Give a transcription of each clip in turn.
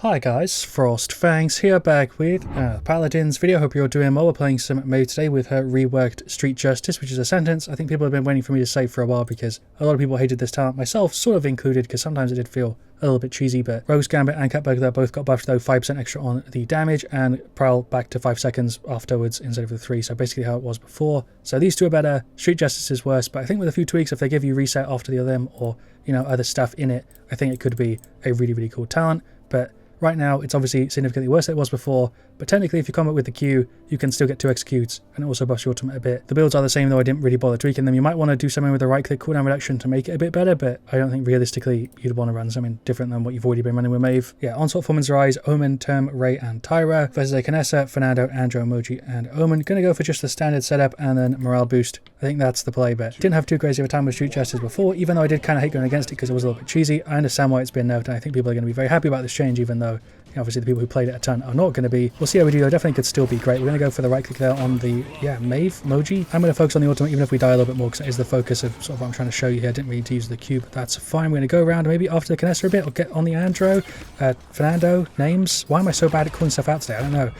Hi guys, FrostFangs here, back with Paladins video. Hope you're all doing well. We're playing some Maeve today with her reworked Street Justice, which is a sentence I think people have been waiting for me to say for a while because a lot of people hated this talent, myself sort of included, because sometimes it did feel a little bit cheesy. But Rogue's Gambit and Cat Burglar both got buffed though, 5% extra on the damage, and Prowl back to 5 seconds afterwards instead of the 3, so basically how it was before. So these two are better, Street Justice is worse, but I think with a few tweaks, if they give you reset after the other or other stuff in it, I think it could be a really cool talent. But right now, it's obviously significantly worse than it was before, but technically if you combat with the Q, you can still get 2 executes, and it also buffs your ultimate a bit. The builds are the same though, I didn't really bother tweaking them. You might want to do something with the right-click cooldown reduction to make it a bit better, but I don't think realistically you'd want to run something different than what you've already been running with Maeve. Yeah, Onslaught, Foreman's Rise, Omen, Term, Ray, and Tyra versus a Canessa, Fernando, Andrew, Emoji, and Omen. Gonna go for just the standard setup and then morale boost. I think that's the play, but didn't have too crazy of a time with Street Justice before, even though I did kind of hate going against it because it was a little bit cheesy. I understand why it's been nerfed, and I think people are going to be very happy about this change, even though obviously the people who played it a ton are not going to be. We'll see how we do though. Definitely could still be great. We're going to go for the right click there on the Maeve emoji. I'm going to focus on the ultimate even if we die a little bit more, because it is the focus of sort of what I'm trying to show you here. I didn't really need to use the Q, but that's fine. We're going to go around maybe after the Canessa a bit, or get on the Andro. Fernando, names. Why am I so bad at calling stuff out today? I don't know.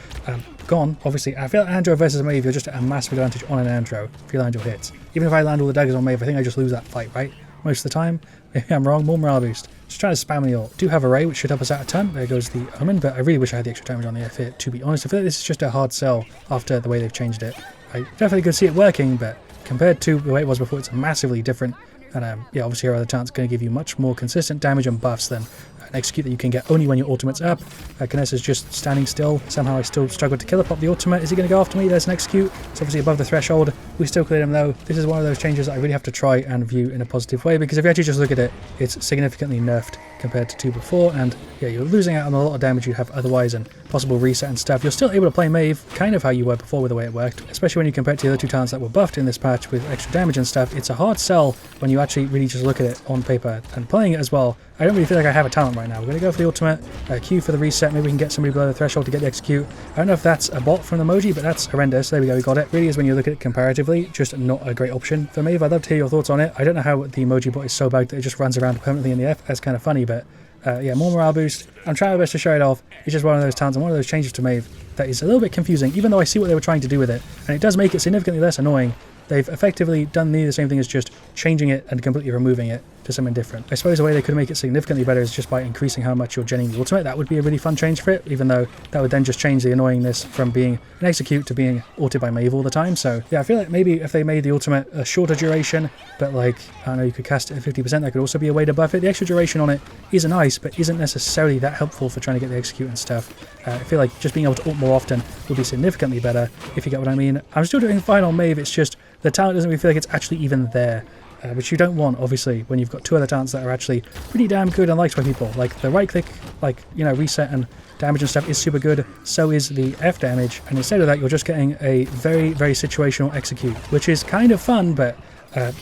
Gone, obviously. I feel like Andro versus Maeve, you're just at a massive advantage on an Andro if you land your hits. Even if I land all the daggers on Maeve, I think I just lose that fight, right? Most of the time. Maybe I'm wrong. More morale boost. Just trying to spam the ult. Do have a Ray, which should help us out a ton. There goes the Omen, but I really wish I had the extra damage on the F hit, to be honest. I feel like this is just a hard sell after the way they've changed it. I definitely could see it working, but compared to the way it was before, it's massively different. And obviously our other talent's going to give you much more consistent damage and buffs than an execute that you can get only when your ultimate's up. Canessa's just standing still. Somehow I still struggled to kill pop the ultimate. Is he going to go after me? There's an execute. It's obviously above the threshold. We still cleared him though. This is one of those changes that I really have to try and view in a positive way, because if you actually just look at it, it's significantly nerfed compared to 2 before, and yeah, you're losing out on a lot of damage you'd have otherwise and possible reset and stuff. You're still able to play Maeve kind of how you were before with the way it worked, especially when you compare it to the other 2 talents that were buffed in this patch with extra damage and stuff. It's a hard sell when you actually really just look at it on paper and playing it as well. I don't really feel like I have a talent right now. We're going to go for the ultimate, Q for the reset. Maybe we can get somebody below the threshold to get the execute. I don't know if that's a bot from the emoji, but that's horrendous. There we go, we got it. Really is, when you look at it comparatively, just not a great option for Maeve. I'd love to hear your thoughts on it. I don't know how the emoji bot is so bad that it just runs around permanently in the F. That's kind of funny, but yeah, more morale boost. I'm trying my best to show it off. It's just one of those talents and one of those changes to Maeve that is a little bit confusing, even though I see what they were trying to do with it. And it does make it significantly less annoying. They've effectively done the same thing as just changing it and completely removing it to something different. I suppose the way they could make it significantly better is just by increasing how much you're genning the ultimate. That would be a really fun change for it, even though that would then just change the annoyingness from being an execute to being ulted by Maeve all the time. So yeah, I feel like maybe if they made the ultimate a shorter duration, but like, I don't know, you could cast it at 50%, that could also be a way to buff it. The extra duration on it is nice, but isn't necessarily that helpful for trying to get the execute and stuff. I feel like just being able to ult more often would be significantly better, if you get what I mean. I'm still doing fine on Maeve, it's just the talent doesn't really feel like it's actually even there. Which you don't want, obviously, when you've got 2 other talents that are actually pretty damn good and liked by people. Like the right click, reset and damage and stuff is super good, so is the F damage, and instead of that you're just getting a very situational execute, which is kind of fun, but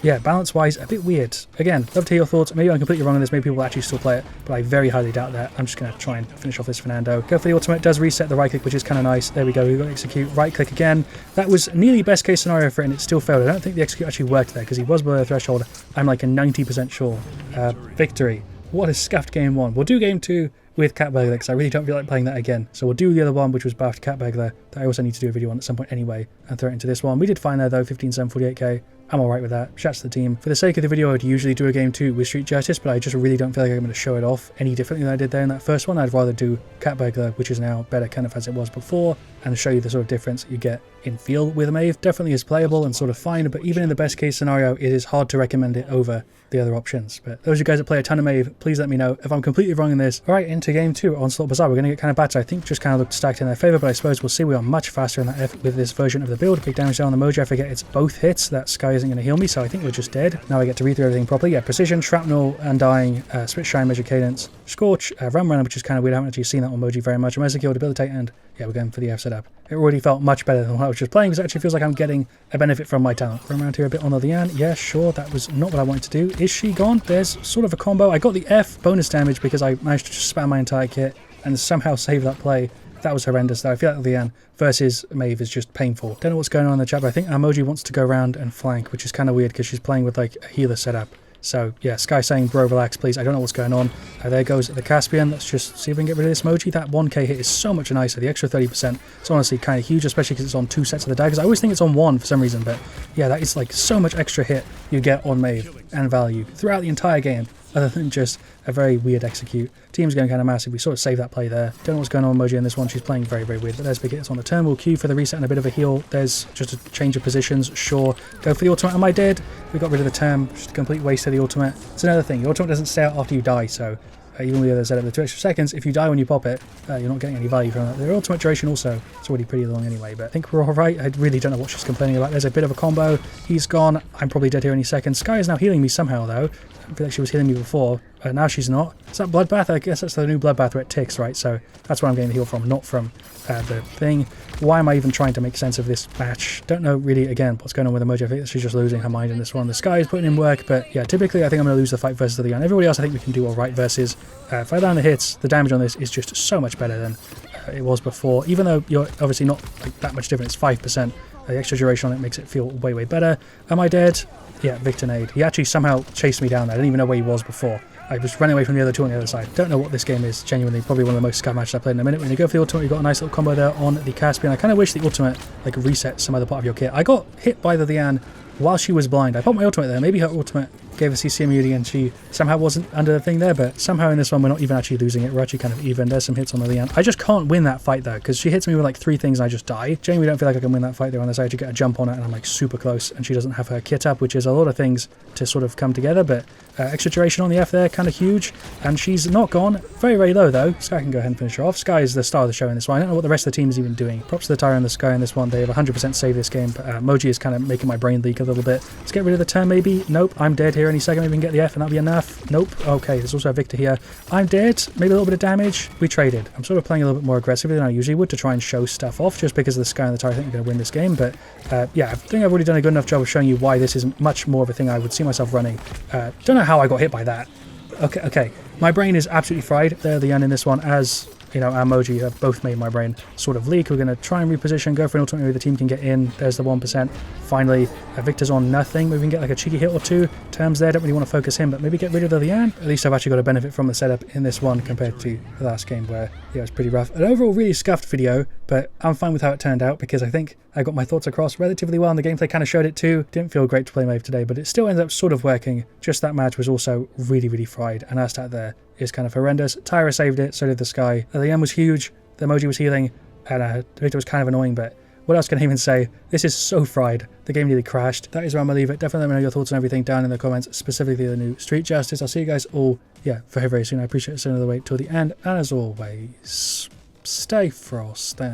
yeah, balance wise a bit weird. Again, love to hear your thoughts. Maybe I'm completely wrong on this, maybe people will actually still play it, but I very highly doubt that. I'm just going to try and finish off this Fernando. Go for the ultimate, does reset the right click, which is kind of nice. There we go, we've got execute, right click again. That was nearly best case scenario for it, and it still failed. I don't think the execute actually worked there, because he was below the threshold. I'm like a 90% sure. Victory. What a scuffed game 1. We'll do game 2 with Cat Burglar, because I really don't feel like playing that again. So we'll do the other one, which was buffed Cat Burglar, that I also need to do a video on at some point anyway, and throw it into this one. We did fine there though, 15,748k. I'm alright with that. Shouts to the team. For the sake of the video, I would usually do a game 2 with Street Justice, but I just really don't feel like I'm going to show it off any differently than I did there in that first one. I'd rather do Cat Burglar, which is now better kind of as it was before, and show you the sort of difference you get in feel with Maeve. Definitely is playable and sort of fine, but even in the best case scenario, it is hard to recommend it over the other options. But those of you guys that play a ton of Maeve, please let me know if I'm completely wrong in this. Alright, into game 2, Onslaught Bazaar. We're going to get kind of battered. I think just kind of looked stacked in their favour, but I suppose we'll see. We are much faster in that F with this version of the build. Big damage down on the Mojo. I forget it's both hits. That Sky isn't going to heal me, so I think we're just dead. Now I get to read through everything properly. Yeah, Precision, Shrapnel, Undying, Split Shine, Measure Cadence, Scorch, Ram Runner, which is kind of weird. I haven't actually seen that on Moji very much. Immersive Kill, Debilitate, and yeah, we're going for the F setup. It already felt much better than what I was just playing, because it actually feels like I'm getting a benefit from my talent. Run around here a bit on the Liane. Yeah, sure, that was not what I wanted to do. Is she gone? There's sort of a combo. I got the F bonus damage because I managed to just spam my entire kit and somehow save that play. That was horrendous though. I feel like Liane versus Maeve is just painful. Don't know what's going on in the chat, but I think Emoji wants to go around and flank, which is kind of weird because she's playing with like a healer setup. So yeah, Sky saying, bro, relax, please. I don't know what's going on. There goes the Caspian. Let's just see if we can get rid of this Moji. That 1k hit is so much nicer. The extra 30%. It's honestly kind of huge, especially because it's on 2 sets of the daggers. I always think it's on 1 for some reason, but yeah, that is like so much extra hit you get on Maeve and value throughout the entire game, other than just a very weird execute. Team's going kind of massive. We sort of saved that play there. Don't know what's going on with Moji in this one. She's playing very, very weird. But there's big hits on the turn. We'll queue for the reset and a bit of a heal. There's just a change of positions. Sure. Go for the ultimate. Am I dead? We got rid of the turn. Just a complete waste of the ultimate. It's another thing. Your ultimate doesn't stay out after you die, so even with the other setup, the 2 extra seconds, if you die when you pop it, you're not getting any value from that. The ultimate duration also, it's already pretty long anyway, but I think we're alright. I really don't know what she's complaining about. There's a bit of a combo. He's gone. I'm probably dead here any second. Sky is now healing me somehow, though. I feel like she was healing me before. Now she's not. Is that Bloodbath? I guess that's the new Bloodbath where it ticks, right? So that's where I'm getting the heal from, not from the thing. Why am I even trying to make sense of this match? Don't know really, again, what's going on with Emoji. I think she's just losing her mind in this one. The Sky is putting in work, but yeah, typically I think I'm going to lose the fight versus the Leon. Everybody else I think we can do alright versus. If I land the hits, the damage on this is just so much better than it was before. Even though you're obviously not like that much different, it's 5%. The extra duration on it makes it feel way, way better. Am I dead? Yeah, Victor Nade. He actually somehow chased me down there. I didn't even know where he was before. I was running away from the other two on the other side. Don't know what this game is, genuinely. Probably one of the most scam matches I've played in a minute. When you go for the ultimate, you've got a nice little combo there on the Caspian. I kind of wish the ultimate like resets some other part of your kit. I got hit by the Lian while she was blind. I popped my ultimate there. Maybe her ultimate gave a CCM immunity and she somehow wasn't under the thing there, but somehow in this one we're not even actually losing it. We're actually kind of even. There's some hits on the Lian. I just can't win that fight though, because she hits me with like 3 things and I just die. Genuinely don't feel like I can win that fight there unless I actually get a jump on it and I'm like super close and she doesn't have her kit up, which is a lot of things to sort of come together, but extra duration on the F there, kind of huge, and she's not gone. Very, very low though. Sky can go ahead and finish her off. Sky is the star of the show in this one. I don't know what the rest of the team is even doing. Props to the Tyra and the Sky in this one. They have 100% saved this game, but Moji is kind of making my brain leak a little bit. Let's get rid of the turn maybe. Nope, I'm dead here any second. Maybe we can get the F and that'll be enough. Nope. Okay, there's also a Victor here. I'm dead. Maybe a little bit of damage. We traded. I'm sort of playing a little bit more aggressively than I usually would to try and show stuff off, just because of the Sky and the Tyra. I think we're going to win this game, but yeah, I think I've already done a good enough job of showing you why this is much more of a thing I would see myself running. Don't know how I got hit by that. Okay. My brain is absolutely fried. They're the end in this one, as you know, our Moji have both made my brain sort of leak. We're going to try and reposition, go for an ultimate maybe the team can get in. There's the 1%. Finally, Victor's on nothing. Maybe we can get like a cheeky hit or 2. Terms there, don't really want to focus him, but maybe get rid of the Lian. At least I've actually got a benefit from the setup in this one compared to the last game where, yeah, it was pretty rough. An overall really scuffed video, but I'm fine with how it turned out because I think I got my thoughts across relatively well and the gameplay kind of showed it too. Didn't feel great to play Maeve today, but it still ends up sort of working. Just that match was also really, really fried, and our stat there is kind of horrendous. Tyra saved it, so did the Sky. The Lian was huge, the Emoji was healing, and Victor was kind of annoying, but what else can I even say? This is so fried. The game nearly crashed. That is where I'm going to leave it. Definitely let me know your thoughts on everything down in the comments, specifically the new Street Justice. I'll see you guys all, yeah, very, very soon. I appreciate it. Staying all the way till the end, and as always, stay frosty.